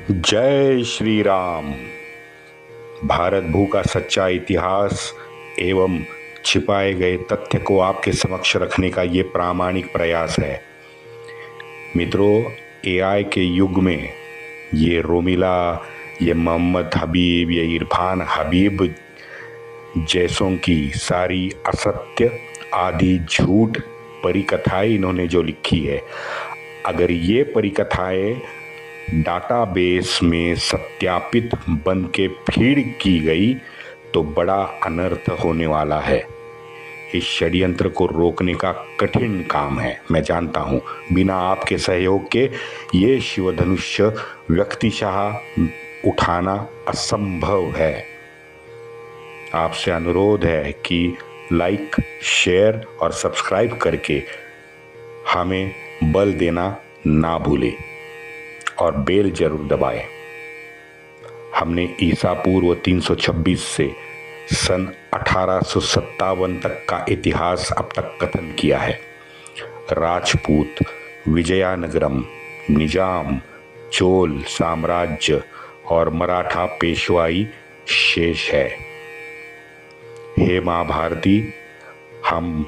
जय श्री राम। भारत भू का सच्चा इतिहास एवं छिपाए गए तथ्य को आपके समक्ष रखने का ये प्रामाणिक प्रयास है। मित्रों, एआई के युग में ये रोमिला, ये मोहम्मद हबीब, ये इरफान हबीब जैसों की सारी असत्य आदि झूठ परिकथाएं इन्होंने जो लिखी है, अगर ये परिकथाएं डाटाबेस में सत्यापित बन के फीड की गई तो बड़ा अनर्थ होने वाला है। इस षड्यंत्र को रोकने का कठिन काम है, मैं जानता हूँ। बिना आपके सहयोग के ये शिवधनुष्य व्यक्तिशः उठाना असंभव है। आपसे अनुरोध है कि लाइक, शेयर और सब्सक्राइब करके हमें बल देना ना भूलें और बेल जरूर दबाएं। हमने ईसा पूर्व 326 से सन 1857 तक का इतिहास अब तक कथन किया है। राजपूत, विजयानगरम, निजाम, चोल साम्राज्य और मराठा पेशवाई शेष है। हे मां भारती, हम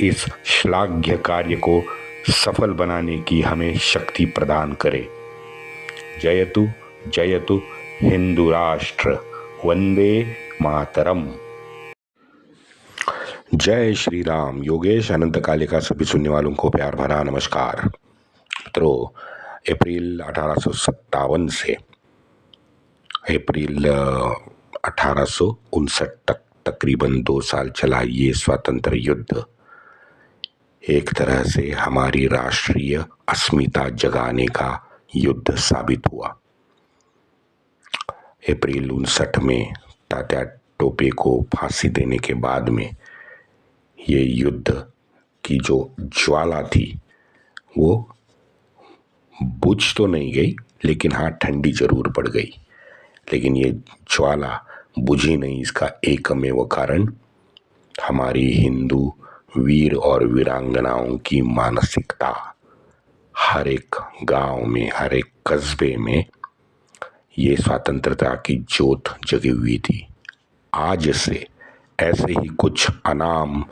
इस श्लाघ्य कार्य को सफल बनाने की हमें शक्ति प्रदान करे। जयतु जयतु हिंदू राष्ट्र, वंदे मातरम। जय श्री राम। योगेश अनंत कालिका सभी सुनने वालों को प्यार भरा नमस्कार। मित्रों, अप्रैल 1857 से अप्रैल 1859 तक तकरीबन 2 साल चला ये स्वतंत्र युद्ध एक तरह से हमारी राष्ट्रीय अस्मिता जगाने का युद्ध साबित हुआ। अप्रैल 59 में तात्या टोपे को फांसी देने के बाद में ये युद्ध की जो ज्वाला थी वो बुझ तो नहीं गई, लेकिन हाँ ठंडी जरूर पड़ गई। लेकिन ये ज्वाला बुझी नहीं, इसका एकमेव कारण हमारी हिंदू वीर और वीरांगनाओं की मानसिकता। हर एक गांव में, हर एक कस्बे में ये स्वतंत्रता की जोत जगी हुई थी। आज से ऐसे ही कुछ अनाम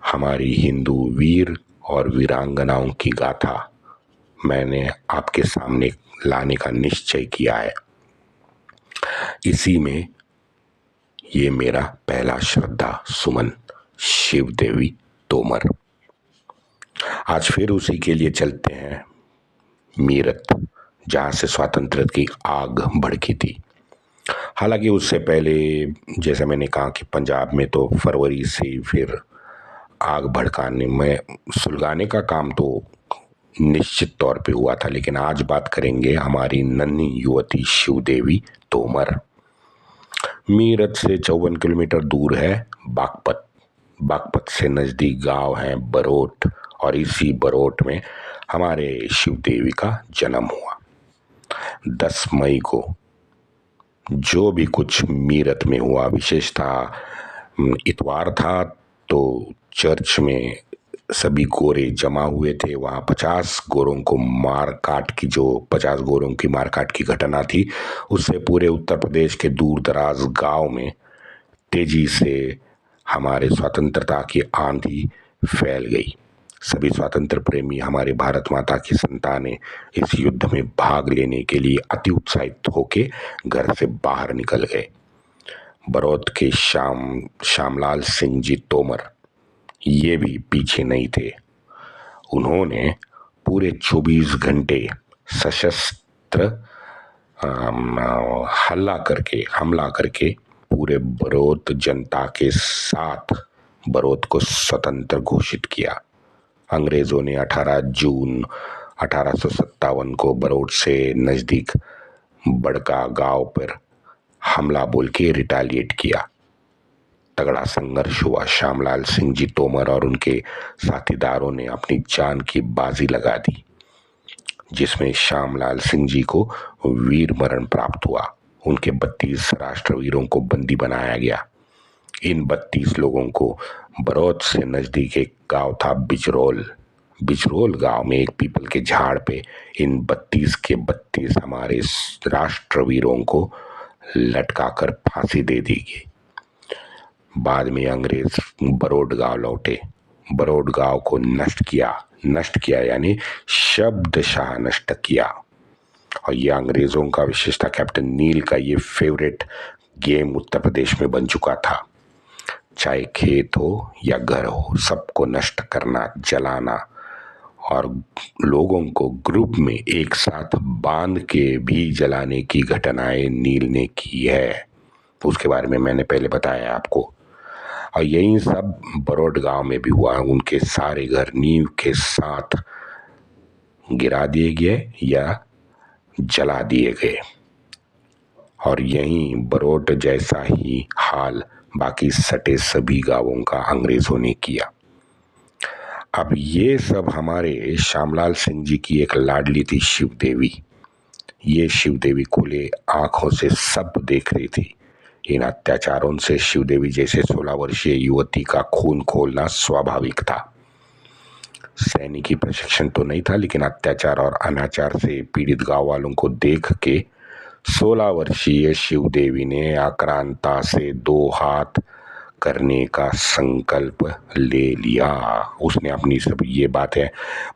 हमारी हिंदू वीर और वीरांगनाओं की गाथा मैंने आपके सामने लाने का निश्चय किया है। इसी में ये मेरा पहला श्रद्धा सुमन शिव देवी तोमर। आज फिर उसी के लिए चलते हैं मीरत, जहां से स्वातंत्र्य की आग भड़की थी। हालांकि उससे पहले जैसे मैंने कहा कि पंजाब में तो फरवरी से फिर आग भड़काने में सुलगाने का काम तो निश्चित तौर पे हुआ था। लेकिन आज बात करेंगे हमारी नन्ही युवती शिव देवी तोमर। मीरत से 54 किलोमीटर दूर है बागपत। बागपत से नजदीक गांव है बरोट, और इसी बरोट में हमारे शिव देवी का जन्म हुआ। 10 मई को जो भी कुछ मीरत में हुआ, विशेषतः इतवार था तो चर्च में सभी गोरे जमा हुए थे। वहाँ 50 गोरों को मार काट की, जो 50 गोरों की मार काट की घटना थी, उससे पूरे उत्तर प्रदेश के दूर दराज गांव में तेजी से हमारे स्वतंत्रता की आंधी फैल गई। सभी स्वतंत्र प्रेमी, हमारे भारत माता की संतानें इस युद्ध में भाग लेने के लिए अति उत्साहित होके घर से बाहर निकल गए। बरौत के श्यामलाल सिंह जी तोमर ये भी पीछे नहीं थे। उन्होंने पूरे 24 घंटे सशस्त्र हमला करके पूरे बरोत जनता के साथ बरोत को स्वतंत्र घोषित किया। अंग्रेजों ने 18 जून 1857 को बरोट से नजदीक बड़का गांव पर हमला बोल के रिटालिएट किया। तगड़ा संघर्ष हुआ। श्यामलाल सिंह जी तोमर और उनके साथीदारों ने अपनी जान की बाजी लगा दी, जिसमें श्यामलाल सिंह जी को वीर मरण प्राप्त हुआ। उनके 32 राष्ट्रवीरों को बंदी बनाया गया। इन 32 लोगों को बरौत से नजदीक एक गांव था बिजरोल, बिजरोल गांव में एक पीपल के झाड़ पे इन 32 के 32 हमारे राष्ट्रवीरों को लटकाकर फांसी दे दी गई। बाद में अंग्रेज बरोड गांव लौटे, बरोड गांव को नष्ट किया यानी शब्दशः नष्ट किया। और ये अंग्रेजों का विशेषता, कैप्टन नील का ये फेवरेट गेम उत्तर प्रदेश में बन चुका था। चाहे खेत हो या घर हो, सबको नष्ट करना, जलाना और लोगों को ग्रुप में एक साथ बांध के भी जलाने की घटनाएं नील ने की है। उसके बारे में मैंने पहले बताया आपको। और यही सब बरोड गांव में भी हुआ। उनके सारे घर नींव के साथ गिरा दिए गए या जला दिए गए। और यहीं बरोड जैसा ही हाल बाकी सटे सभी गांवों का अंग्रेजों ने किया। अब ये सब हमारे श्यामलाल सिंह जी की एक लाडली थी शिवदेवी। ये शिवदेवी खुले आंखों से सब देख रही थी। इन अत्याचारों से शिवदेवी जैसे 16 वर्षीय युवती का खून खोलना स्वाभाविक था। सैनिकी प्रशिक्षण तो नहीं था, लेकिन अत्याचार और अनाचार से पीड़ित गांव वालों को देख के 16 वर्षीय शिवदेवी ने आक्रांता से 2 हाथ करने का संकल्प ले लिया। उसने अपनी सब ये बातें,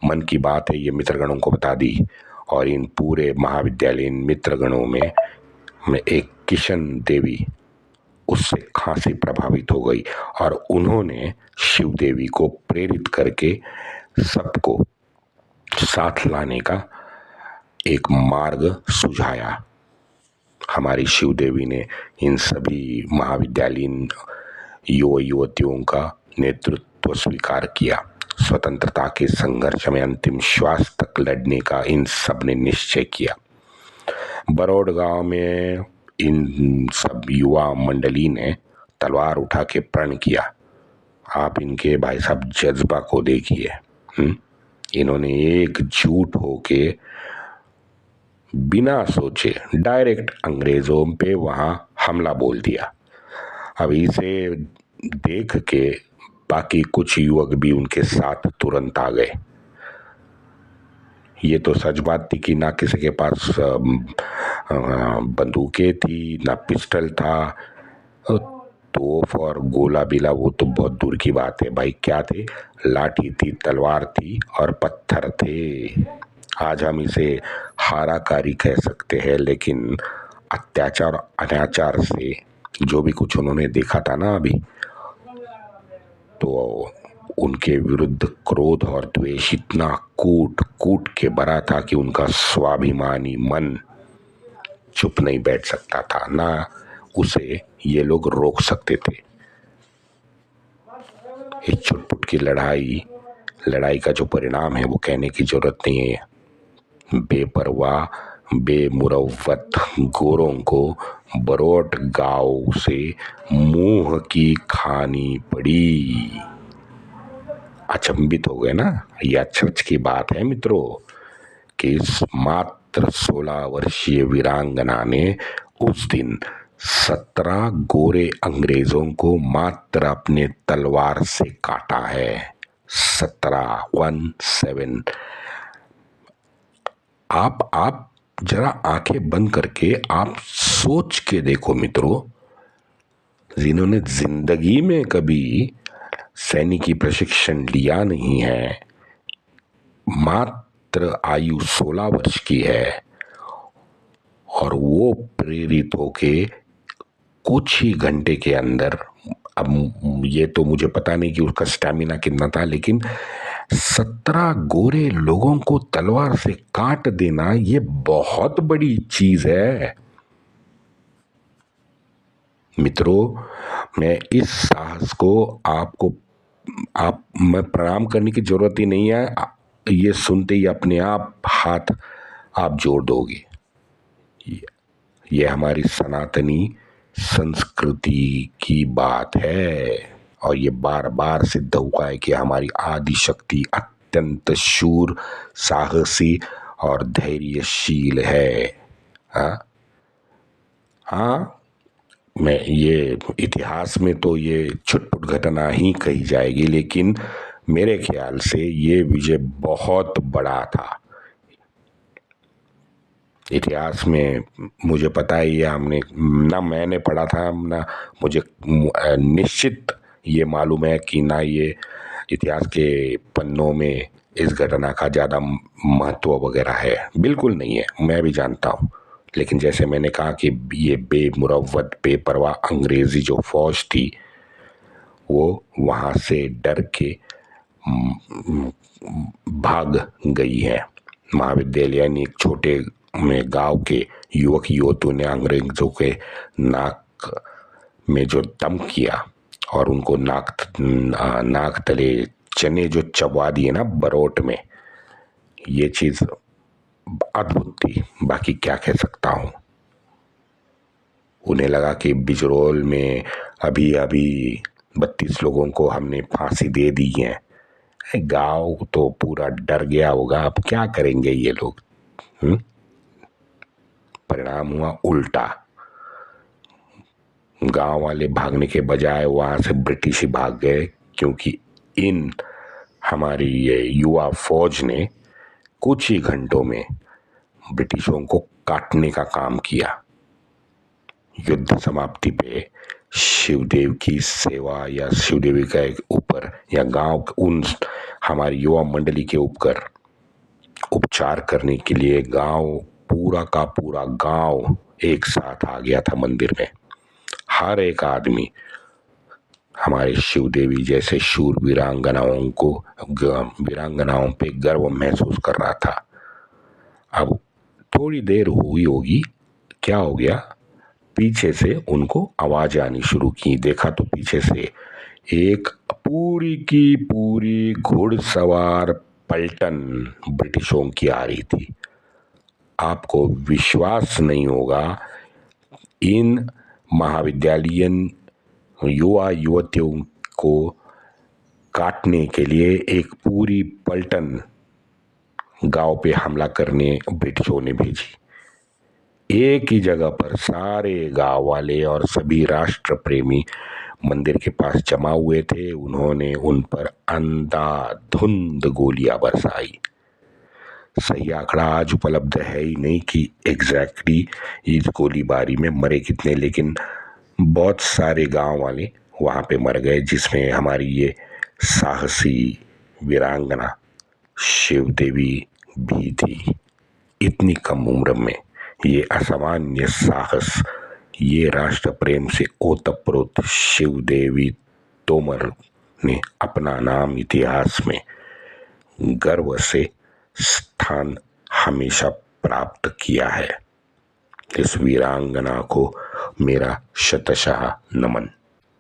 मन की बात है, ये मित्रगणों को बता दी। और इन पूरे महाविद्यालयीन मित्रगणों में एक किशन देवी, उससे खासी प्रभावित हो गई और उन्होंने शिवदेवी को प्रेरित करके सबको साथ लाने का एक मार्ग सुझाया। हमारी शिवदेवी ने इन सभी महाविद्यालयीन युवा युवतियों का नेतृत्व स्वीकार किया। स्वतंत्रता के संघर्ष में अंतिम श्वास तक लड़ने का इन सब ने निश्चय किया। बरोड गांव में इन सब युवा मंडली ने तलवार उठा के प्रण किया। आप इनके भाई साहब जज्बा को देखिए। इन्होंने एकजुट होके बिना सोचे डायरेक्ट अंग्रेजों पे वहां हमला बोल दिया। अब इसे देख के बाकी कुछ युवक भी उनके साथ तुरंत आ गए। ये तो सच बात थी कि ना किसी के पास बंदूकें थी, ना पिस्टल था, तोप और गोला बिला वो तो बहुत दूर की बात है भाई। क्या थे? लाठी थी, तलवार थी और पत्थर थे। आज हम इसे हाराकारी कह सकते हैं, लेकिन अत्याचार अनाचार से जो भी कुछ उन्होंने देखा था ना अभी, तो उनके विरुद्ध क्रोध और द्वेष इतना कूट कूट के भरा था कि उनका स्वाभिमानी मन चुप नहीं बैठ सकता था, ना उसे ये लोग रोक सकते थे। इस छुटपुट की लड़ाई का जो परिणाम है वो कहने की जरूरत नहीं है। बेपरवाह बेमुरव्वत गोरों को बरोट गांव से मुंह की खानी पड़ी। अचंभित हो गए ना? ये अचरज की बात है मित्रों कि इस मात्र 16 वर्षीय वीरांगना ने उस दिन 17 गोरे अंग्रेजों को मात्र अपने तलवार से काटा है। 17 आप जरा आंखें बंद करके आप सोच के देखो मित्रों, जिन्होंने जिंदगी में कभी सैनिकी प्रशिक्षण लिया नहीं है, मात्र आयु 16 वर्ष की है और वो प्रेरित होके कुछ ही घंटे के अंदर, अब ये तो मुझे पता नहीं कि उसका स्टैमिना कितना था, लेकिन 17 गोरे लोगों को तलवार से काट देना ये बहुत बड़ी चीज है मित्रों। मैं इस साहस को मैं प्रणाम करने की जरूरत ही नहीं है, ये सुनते ही अपने आप हाथ आप जोड़ दोगे। ये हमारी सनातनी संस्कृति की बात है और ये बार बार सिद्ध हुआ है कि हमारी आदि शक्ति अत्यंत शूर, साहसी और धैर्यशील है। हाँ, मैं ये इतिहास में तो ये छुटपुट घटना ही कही जाएगी, लेकिन मेरे ख्याल से ये विजय बहुत बड़ा था। इतिहास में मुझे पता ही है, हमने ना मैंने पढ़ा था ना मुझे निश्चित ये मालूम है कि ना ये इतिहास के पन्नों में इस घटना का ज़्यादा महत्व वगैरह है, बिल्कुल नहीं है, मैं भी जानता हूँ। लेकिन जैसे मैंने कहा कि ये बेमुरव्वत बेपरवाह अंग्रेजी जो फौज थी वो वहाँ से डर के भाग गई है। महाविद्यालय यानी एक छोटे में गांव के युवक युवतियों ने अंग्रेजों के नाक में जो दम किया और उनको नाक तले चने जो चबा दिए ना बरोट में, ये चीज अद्भुत थी। बाकी क्या कह सकता हूँ। उन्हें लगा कि बिजरोल में अभी अभी 32 लोगों को हमने फांसी दे दी है, गांव तो पूरा डर गया होगा, अब क्या करेंगे ये लोग। परिणाम हुआ उल्टा। गांव वाले भागने के बजाय वहां से ब्रिटिश ही भाग गए, क्योंकि इन हमारी ये युवा फौज ने कुछ ही घंटों में ब्रिटिशों को काटने का काम किया। युद्ध समाप्ति पे शिवदेव की सेवा या शिवदेवी का ऊपर या गांव उन हमारी युवा मंडली के ऊपर उपचार करने के लिए गांव पूरा का पूरा गांव एक साथ आ गया था मंदिर में। हर एक आदमी हमारे शिव देवी जैसे शूर वीरांगनाओं पे गर्व महसूस कर रहा था। अब थोड़ी देर हुई होगी, क्या हो गया, पीछे से उनको आवाज आनी शुरू की। देखा तो पीछे से एक पूरी की पूरी घुड़सवार पलटन ब्रिटिशों की आ रही थी। आपको विश्वास नहीं होगा, इन महाविद्यालयीन युवा युवतियों को काटने के लिए एक पूरी पलटन गांव पे हमला करने ब्रिटिशों ने भेजी। एक ही जगह पर सारे गांव वाले और सभी राष्ट्र प्रेमी मंदिर के पास जमा हुए थे। उन्होंने उन पर अंधाधुंध गोलियां बरसाई। सही आंकड़ा आज उपलब्ध है ही नहीं कि एग्जैक्टली इस गोलीबारी में मरे कितने, लेकिन बहुत सारे गांव वाले वहां पे मर गए, जिसमें हमारी ये साहसी वीरांगना शिव देवी भी थी। इतनी कम उम्र में ये असामान्य साहस, ये राष्ट्र प्रेम से ओतप्रोत शिव देवी तोमर ने अपना नाम इतिहास में गर्व से स्थान हमेशा प्राप्त किया है। इस वीरांगना को मेरा शतशः नमन।